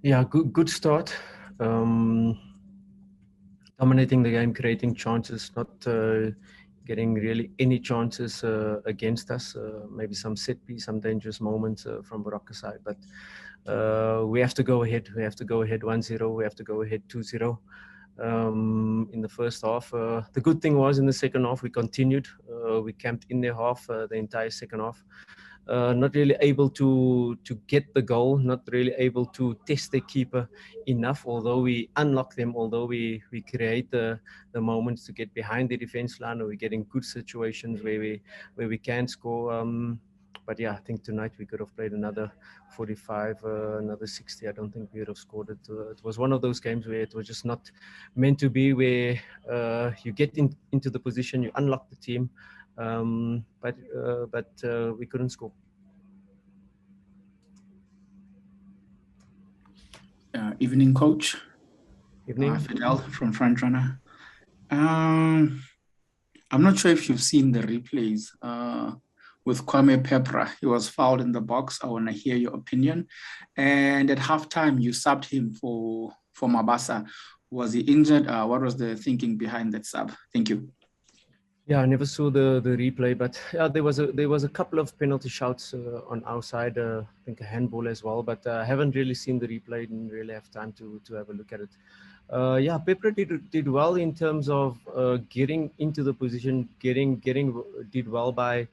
Yeah, good start. Um, Dominating the game, creating chances, not getting really any chances against us. Maybe some set piece, some dangerous moments from Baroka side, but we have to go ahead. We have to go ahead 1-0. We have to go ahead 2-0 in the first half. The good thing was in the second half we continued. We camped in their half the entire second half. Not really able to get the goal, not really able to test the keeper enough. Although we unlock them, although we create the moments to get behind the defense line, or we get in good situations where we can score. But yeah, I think tonight we could have played another 45, another 60. I don't think we would have scored it. It was one of those games where it was just not meant to be, where you get into the position, you unlock the team, but we couldn't score. Evening, coach. Evening. Fidel from Frontrunner. I'm not sure if you've seen the replays with Kwame Pepra. He was fouled in the box. I want to hear your opinion. And at halftime, you subbed him for Mabasa. Was he injured? What was the thinking behind that sub? Thank you. Yeah, I never saw the replay, but yeah, there was a couple of penalty shouts on our side. I think a handball as well, but I haven't really seen the replay. Didn't really have time to have a look at it. Yeah, Pepper did well in terms of getting into the position, did well by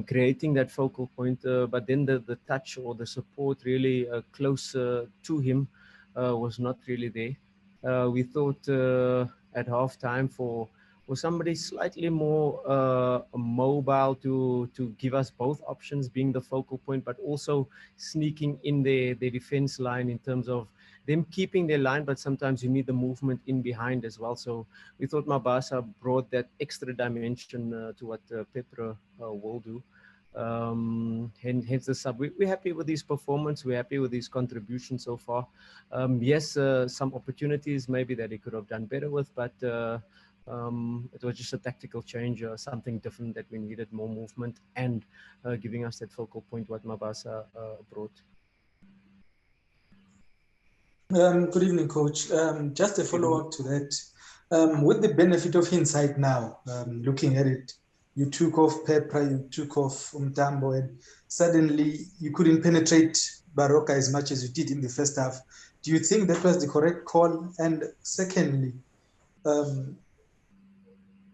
creating that focal point. But then the touch or the support really close to him was not really there. We thought at halftime for somebody slightly more mobile to give us both options, being the focal point, but also sneaking in their defense line in terms of them keeping their line, but sometimes you need the movement in behind as well. So we thought Mabasa brought that extra dimension to what Petra will do. Hence the sub. We're happy with his performance. We're happy with his contribution so far. Yes, some opportunities maybe that he could have done better with, but it was just a tactical change, something different that we needed, more movement and giving us that focal point what Mabasa brought. Good evening, Coach. Just a follow-up to that. With the benefit of hindsight now, looking at it, you took off Pepra, you took off Umtambo, and suddenly you couldn't penetrate Baroka as much as you did in the first half. Do you think that was the correct call? And secondly,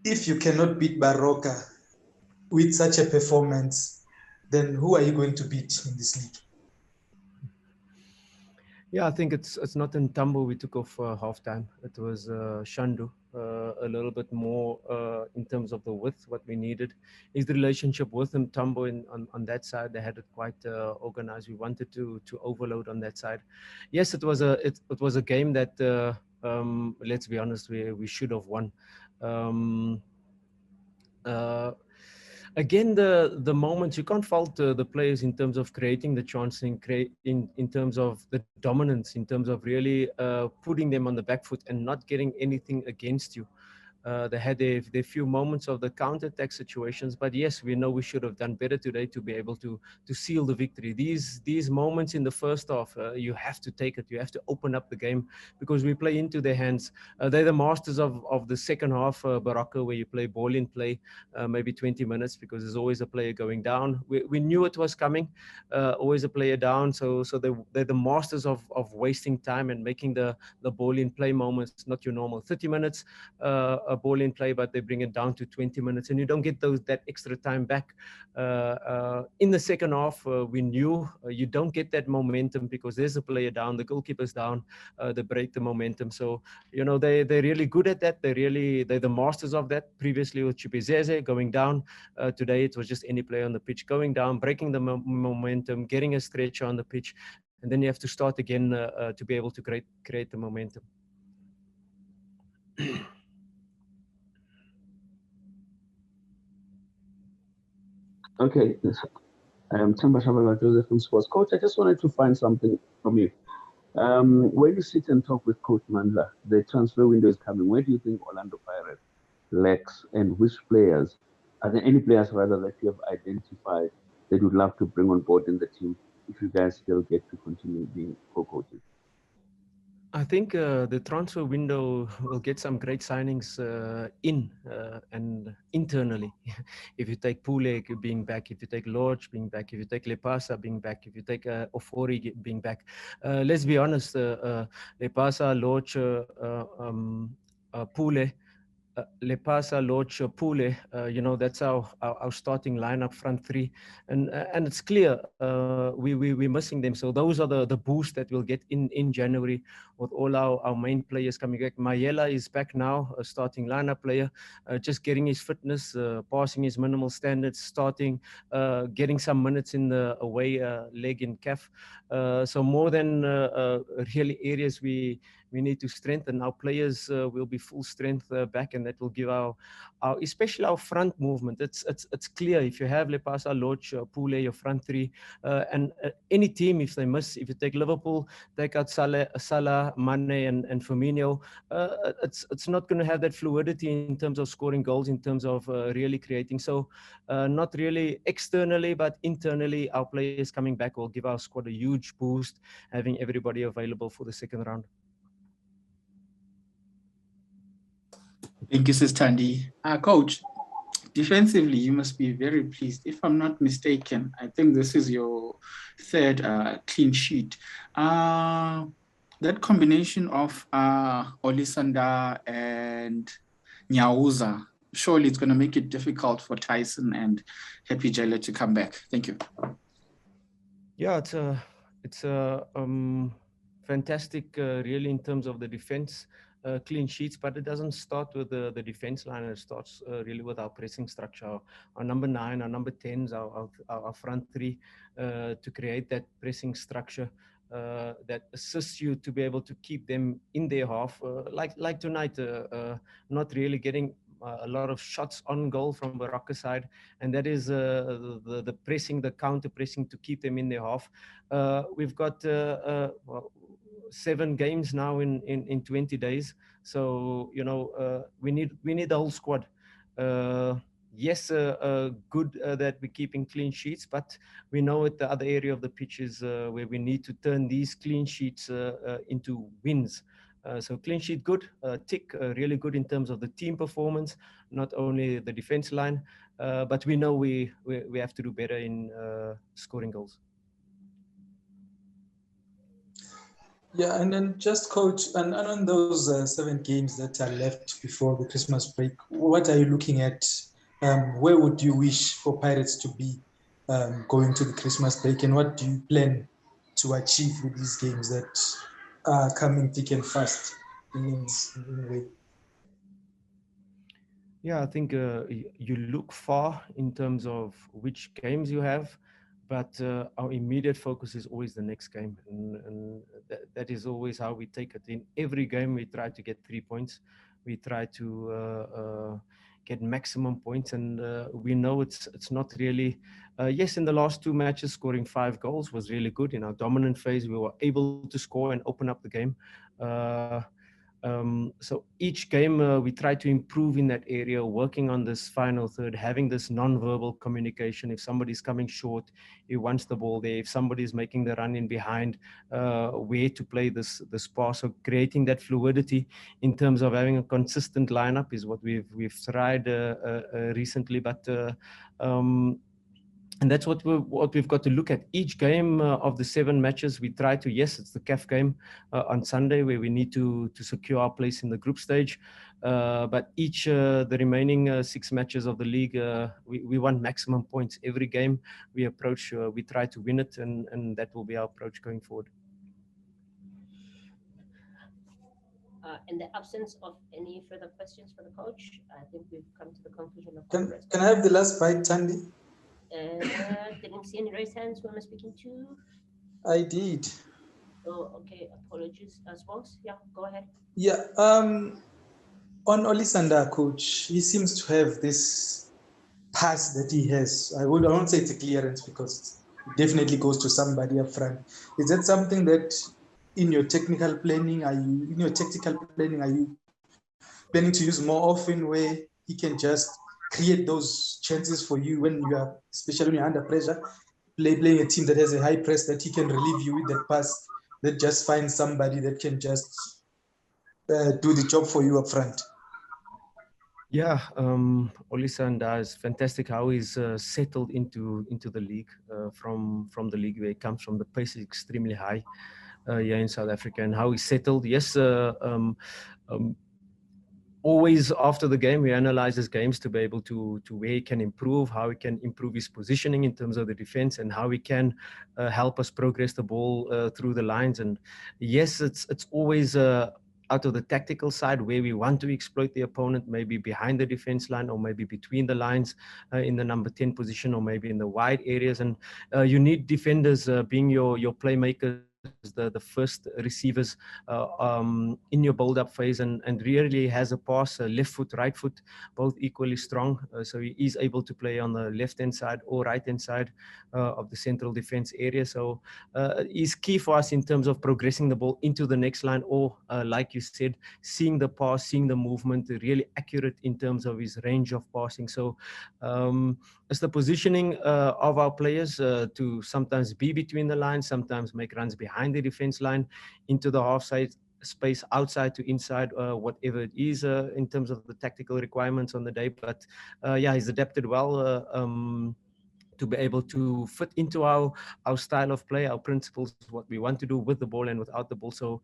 if you cannot beat Baroka with such a performance, then who are you going to beat in this league? Yeah, I think it's not in Tambo we took off halftime. It was Shandu, a little bit more in terms of the width, what we needed. His relationship with him, Tambo, on that side, they had it quite organized. We wanted to overload on that side. Yes, it was a game that let's be honest, we should have won. Uh, Again, the moments you can't fault the players in terms of creating the chance, in terms of the dominance, in terms of really putting them on the back foot and not getting anything against you. They had their few moments of the counter-attack situations, but yes, we know we should have done better today to be able to seal the victory. These moments in the first half, you have to take it. You have to open up the game because we play into their hands. They're the masters of the second half, Baroka, where you play ball in play, maybe 20 minutes, because there's always a player going down. We knew it was coming, always a player down. So they're the masters of wasting time and making the ball in play moments not your normal 30 minutes. A ball in play, but they bring it down to 20 minutes, and you don't get that extra time back. In the second half, we knew you don't get that momentum because there's a player down, the goalkeeper's down, they break the momentum. So they're really good at that. They're the masters of that. Previously with Chipizeze going down, today it was just any player on the pitch going down, breaking the momentum, getting a stretcher on the pitch, and then you have to start again to be able to create the momentum. Okay, I am Tamba Shabala Joseph from Sports. Coach, I just wanted to find something from you. When you sit and talk with Coach Mandla, the transfer window is coming. Where do you think Orlando Pirates lacks, and which players, are there any players rather that you have identified that you'd love to bring on board in the team if you guys still get to continue being co-coaches? I think the transfer window will get some great signings and internally. If you take Pule being back, if you take Lodge being back, if you take Lepasa being back, if you take Ofori being back, let's be honest, Lepasa, Lodge, Pule, Lepasa, Lodge, Pule, that's our starting lineup, front three, and it's clear we're missing them. So those are the boost that we'll get in January with all our main players coming back. Mayela is back now, a starting lineup player, just getting his fitness, passing his minimal standards, starting, getting some minutes in the away leg in CAF. So more than really areas we need to strengthen. Our players will be full strength back, and that will give our especially our front movement. It's clear if you have Lepasa, Lodge, Pule, your front three, and any team, if they miss, if you take Liverpool, take out Salah, Mane, and Firmino, it's not going to have that fluidity in terms of scoring goals, in terms of really creating. So not really externally, but internally, our players coming back will give our squad a huge boost, having everybody available for the second round. Thank you, Sis Tandy. Coach, defensively, you must be very pleased. If I'm not mistaken, I think this is your third clean sheet. That combination of Olisanda and Nyauza, surely it's going to make it difficult for Tyson and Happy Jailer to come back. Thank you. Yeah, it's a fantastic, really, in terms of the defense. Clean sheets, but it doesn't start with the defense line. It starts really with our pressing structure. Our number 9, our number 10s, our front three, to create that pressing structure that assists you to be able to keep them in their half. Like tonight, not really getting a lot of shots on goal from Baroka side, and that is the pressing, the counter pressing to keep them in their half. We've got 7 games now in 20 days. So, we need the whole squad. Yes, good that we're keeping clean sheets, but we know at the other area of the pitch is where we need to turn these clean sheets into wins. So clean sheet good, tick, really good in terms of the team performance, not only the defense line, but we know we have to do better in scoring goals. Yeah, and then just coach, and on those 7 games that are left before the Christmas break, what are you looking at? Where would you wish for Pirates to be going to the Christmas break, and what do you plan to achieve with these games that are coming thick and fast in a way? Yeah, I think you look far in terms of which games you have, but our immediate focus is always the next game, and that is always how we take it. In every game, we try to get 3 points. We try to get maximum points, and we know it's not really. Yes, in the last 2 matches, scoring 5 goals was really good. In our dominant phase, we were able to score and open up the game. So each game we try to improve in that area, working on this final third, having this non-verbal communication. If somebody's coming short, he wants the ball there. If somebody's making the run in behind, where to play this pass. So creating that fluidity in terms of having a consistent lineup is what we've tried recently. But and that's what we've got to look at. Each game of the 7 matches, we try to, yes, it's the CAF game on Sunday where we need to secure our place in the group stage. But each, the remaining 6 matches of the league, we want maximum points. Every game we approach, we try to win it, and that will be our approach going forward. In the absence of any further questions for the coach, I think we've come to the conclusion of Can I have the last bite, Tandy? Didn't see any raised hands. Who am I speaking to? I did. Oh, okay. Apologies as well. Yeah, go ahead. Yeah. On Olisanda, coach, he seems to have this pass that he has. I won't say it's a clearance because it definitely goes to somebody up front. Is that something that in your technical planning, are you planning to use more often, where he can just create those chances for you when you are, especially when you're under pressure? playing a team that has a high press, that he can relieve you with that pass, that just find somebody that can just do the job for you up front. Yeah, Olisanda is fantastic how he's settled into the league from the league where he comes from. The pace is extremely high here in South Africa, and how he settled. Yes, always after the game, we analyze his games to be able to where he can improve, how he can improve his positioning in terms of the defense, and how he can help us progress the ball through the lines. And yes, it's always out of the tactical side where we want to exploit the opponent, maybe behind the defense line or maybe between the lines in the number 10 position or maybe in the wide areas. And you need defenders being your playmakers, the first receivers in your build-up phase, and really has a pass, left foot, right foot, both equally strong. So he is able to play on the left-hand side or right-hand side of the central defense area. So is key for us in terms of progressing the ball into the next line, or like you said, seeing the pass, seeing the movement, really accurate in terms of his range of passing. So it's the positioning of our players to sometimes be between the lines, sometimes make runs behind the defense line, into the half side space, outside to inside, whatever it is in terms of the tactical requirements on the day. But yeah, he's adapted well to be able to fit into our style of play, our principles, what we want to do with the ball and without the ball. So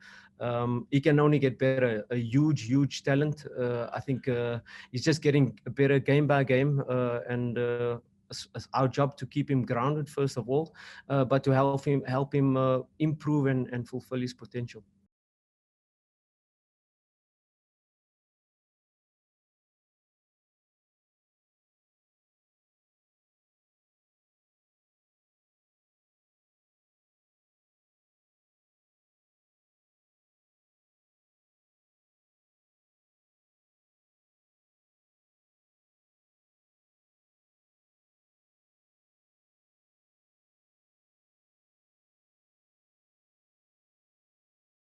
he can only get better. A huge talent. I think he's just getting better game by game, and it's our job to keep him grounded first of all, but to help him improve and fulfill his potential.